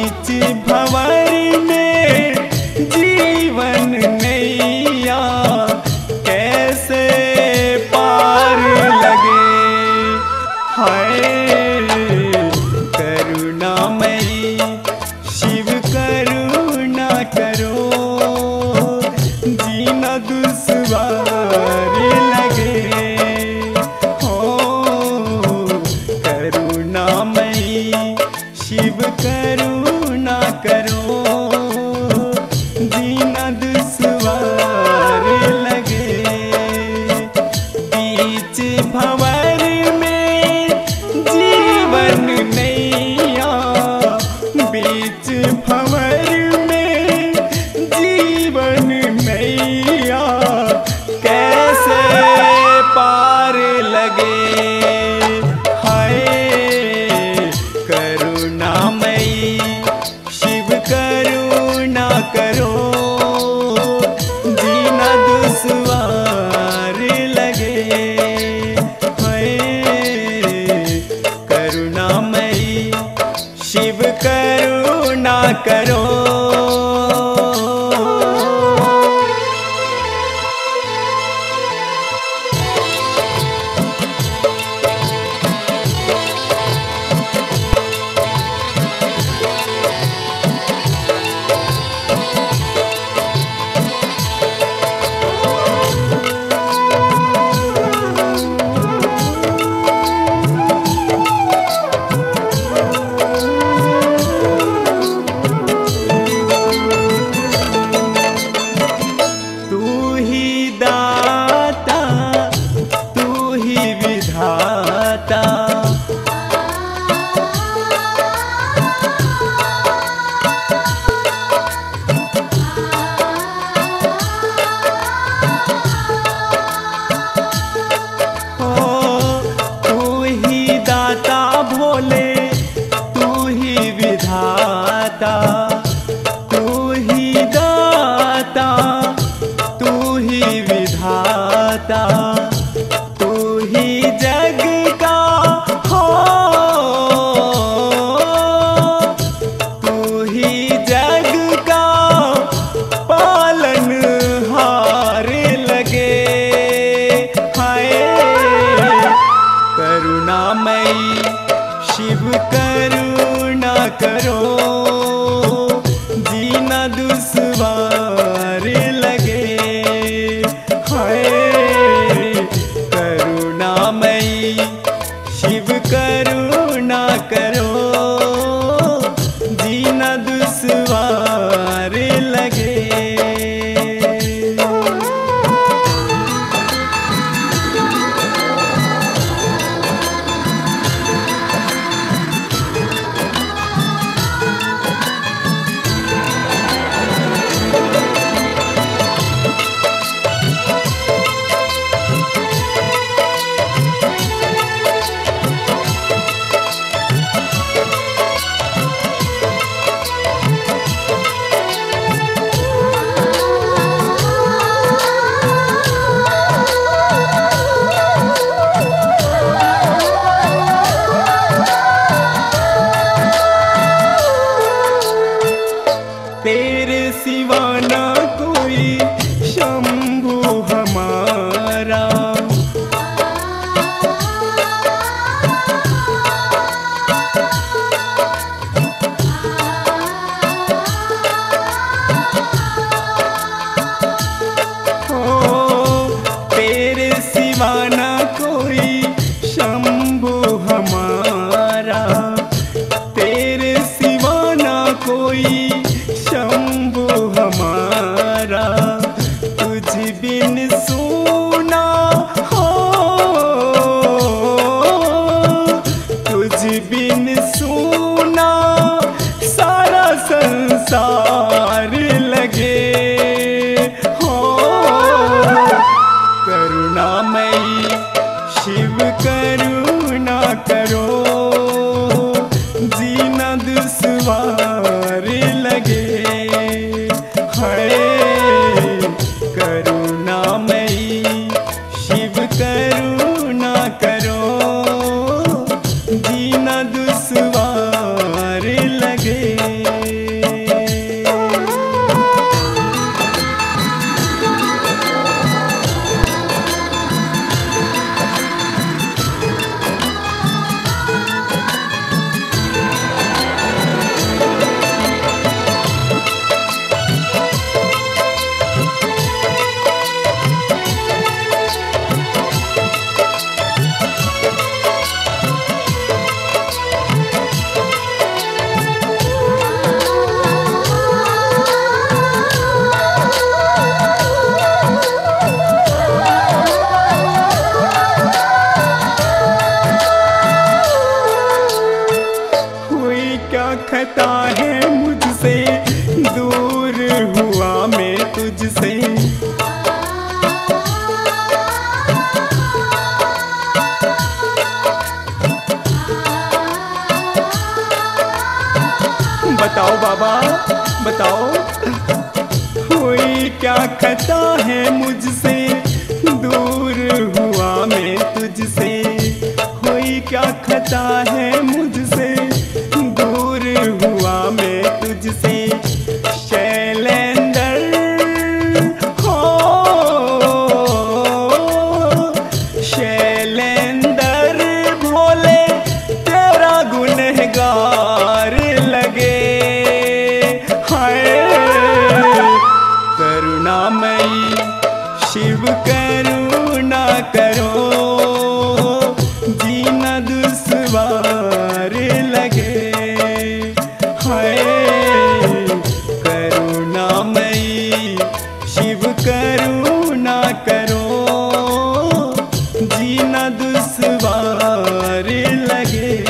बीच भंवर में जीवन नैया कैसे पार लगे। हाय करुणामयी शिव करुणा करो, जीना दुश्वार लगे। हो करुणामयी शिव करुणा करो, जीना दुश्वार लगे। बीच भंवर में जीवन नैया, बीच भंवर में जीवन नैया कैसे पार लगे। हाय करुणामयी शिव करुणा करो, जीना दुश्वार लगे। हाय करुणामयी शिव करुणा करो। तू ही दाता तू ही विधाता, तू ही दाता भोले, तू ही विधाता, तू ही दाता तू ही विधाता, तू ही जग का हो, तू ही जग का पालनहार लगे। हाय करुणामयी शिव करुणा करो, जीना दुश्वार लगे। हाय करुणामयी शिव करुणा करो, जीना दुश्वार लगे। तेरे सिवा ना कोई शंभु हमारा, तेरे सिवा ना कोई शंभु हमारा, तेरे सिवा ना कोई शंभु हमारा, तुझ बिन सूना हो, तुझ बिन सूना सारा संसार लगे। हो करुणामयी शिव करुणा करो, जीना दुश्वार लगे। हाय करुणामयी शिव करुणा करो, जीना दुश्वार लगे। तुझसे। बताओ बाबा बताओ, हुई क्या खता है मुझसे, दूर हुआ मैं तुझसे। हुई क्या खता है मुझसे, दूर हुआ मैं तुझसे। शैलेंद्र हो, शैलेंद्र भोले तेरा गुनहगार लगे। हाय करुणामयी शिव करुणा करो, जीना दुश्वार लगे। हाय करुणामयी शिव करुणा करो, जीना दुश्वार लगे।